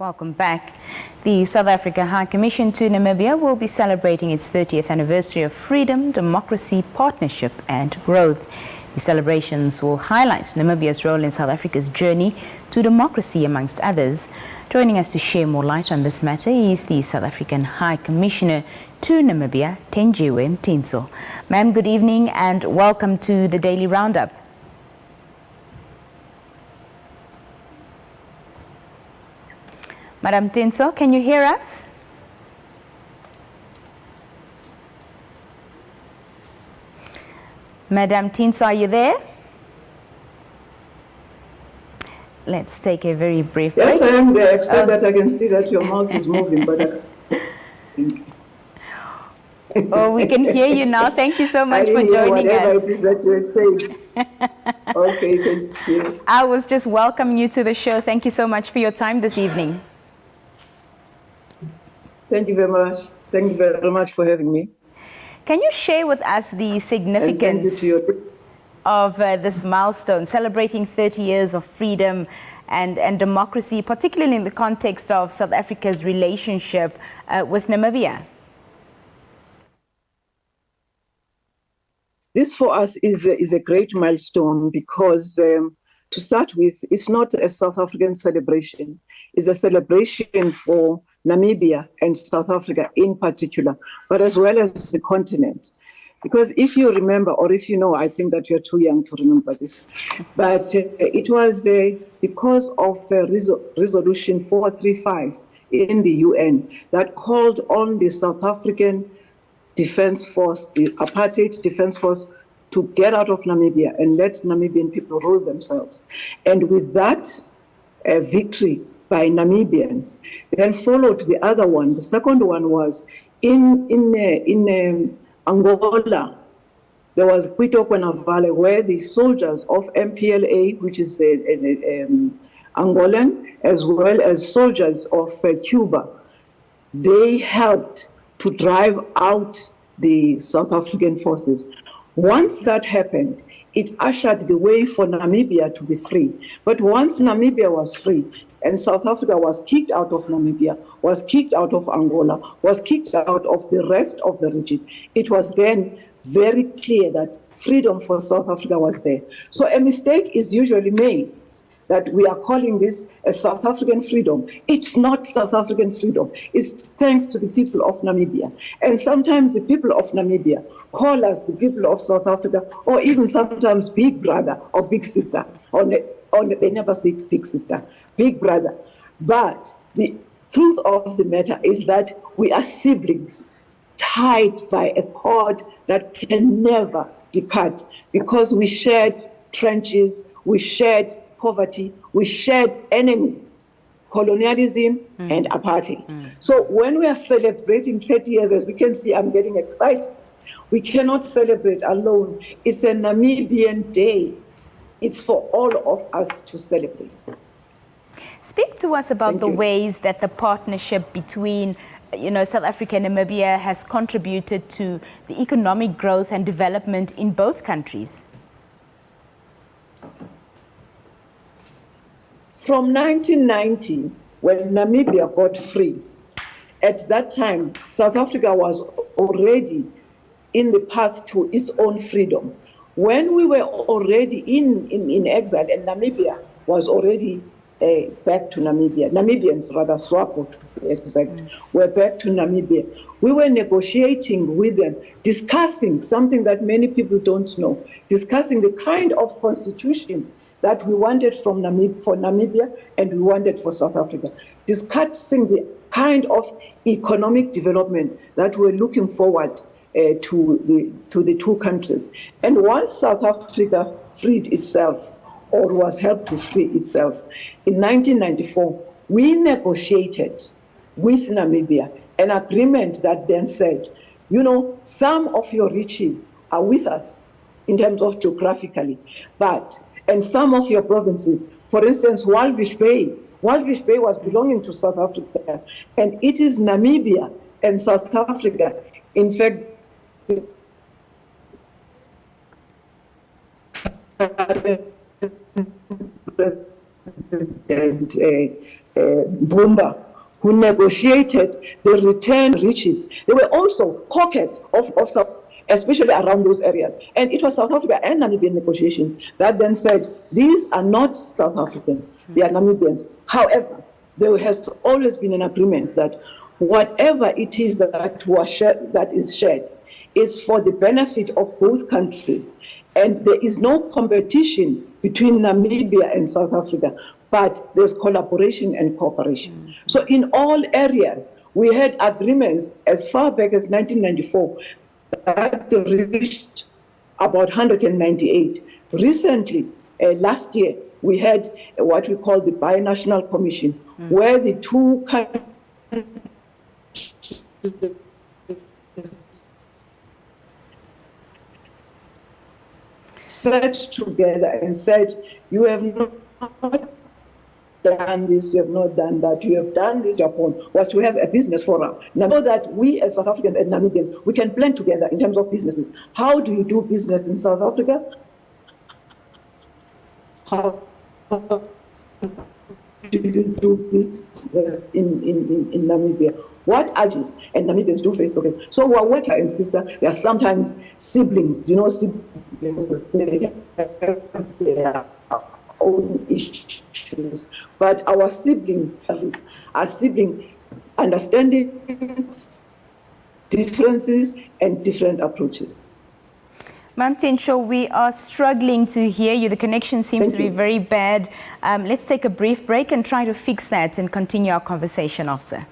Welcome back. The South Africa High Commission to Namibia will be celebrating its 30th anniversary of freedom, democracy, partnership and growth. The celebrations will highlight Namibia's role in South Africa's journey to democracy, amongst others. Joining us to share more light on this matter is the South African High Commissioner to Namibia, Thenjiwe Mtintso. Ma'am, good evening and welcome to the Daily Roundup. Madam Mtintso, can you hear us? Madam Mtintso, are you there? Let's take a very brief break. Yes, I am there, except that I can see that your mouth is moving, but Oh, we can hear you now. Thank you so much for joining whatever us. it is that you're saying. Okay, thank you. I was just welcoming you to the show. Thank you so much for your time this evening. Thank you very much. Thank you very much for having me. Can you share with us the significance of this milestone, celebrating 30 years of freedom and democracy, particularly in the context of South Africa's relationship with Namibia? This for us is a great milestone because, to start with, it's not a South African celebration. It's a celebration for Namibia and South Africa in particular, but as well as the continent. Because if you remember, or if you know, I think that you're too young to remember this, but it was because of Resolution 435 in the UN that called on the South African Defense Force, the Apartheid Defense Force, to get out of Namibia and let Namibian people rule themselves. And with that victory by Namibians, then followed the other one. The second one was in Angola. There was Kwitokwe where the soldiers of MPLA, which is Angolan, as well as soldiers of Cuba, they helped to drive out the South African forces. Once that happened, it ushered the way for Namibia to be free. But once Namibia was free and South Africa was kicked out of Namibia, was kicked out of Angola, was kicked out of the rest of the region, it was then very clear that freedom for South Africa was there. So a mistake is usually made that we are calling this a South African freedom. It's not South African freedom. It's thanks to the people of Namibia. And sometimes the people of Namibia call us the people of South Africa, or even sometimes big brother or big sister. They never say big sister, big brother. But the truth of the matter is that we are siblings, tied by a cord that can never be cut, because we shared trenches, we shared poverty, we shared enemy, colonialism and apartheid. So when we are celebrating 30 years, as you can see, I'm getting excited. We cannot celebrate alone. It's a Namibian day. It's for all of us to celebrate. Speak to us about the ways that the partnership between South Africa and Namibia has contributed to the economic growth and development in both countries. From 1990, when Namibia got free, at that time, South Africa was already in the path to its own freedom. When we were already in exile, and Namibia was already back to Namibia, Namibians rather, SWAPO to be exact, were back to Namibia. We were negotiating with them, discussing something that many people don't know, discussing the kind of constitution that we wanted for Namibia and we wanted for South Africa, discussing the kind of economic development that we're looking forward to the two countries. And once South Africa freed itself, or was helped to free itself, in 1994, we negotiated with Namibia an agreement that then said, some of your riches are with us in terms of geographically, and some of your provinces, for instance, Walvis Bay was belonging to South Africa, and it is Namibia and South Africa, in fact, President Bumba, who negotiated the return riches. There were also pockets of South, especially around those areas. And it was South Africa and Namibian negotiations that then said, these are not South African, they are Namibians. However, there has always been an agreement that whatever it is that is shared is for the benefit of both countries. And there is no competition between Namibia and South Africa, but there's collaboration and cooperation. So in all areas, we had agreements as far back as 1994 that reached about 198. Recently, last year, we had what we call the Binational Commission, where the two countries sat together and said, you have not done this, you have not done that, you have done this. Japan was to have a business forum. Now that we as South Africans and Namibians, we can blend together in terms of businesses. How do you do business in South Africa? How do you do business in Namibia? What agents and Namibians do face business? So we're working, and sister, there are sometimes siblings, you know, siblings, they have their own issues, but our siblings are sibling understanding differences and different approaches. Ma'am Tinsho, we are struggling to hear you. The connection seems to be very bad. Let's take a brief break and try to fix that and continue our conversation after.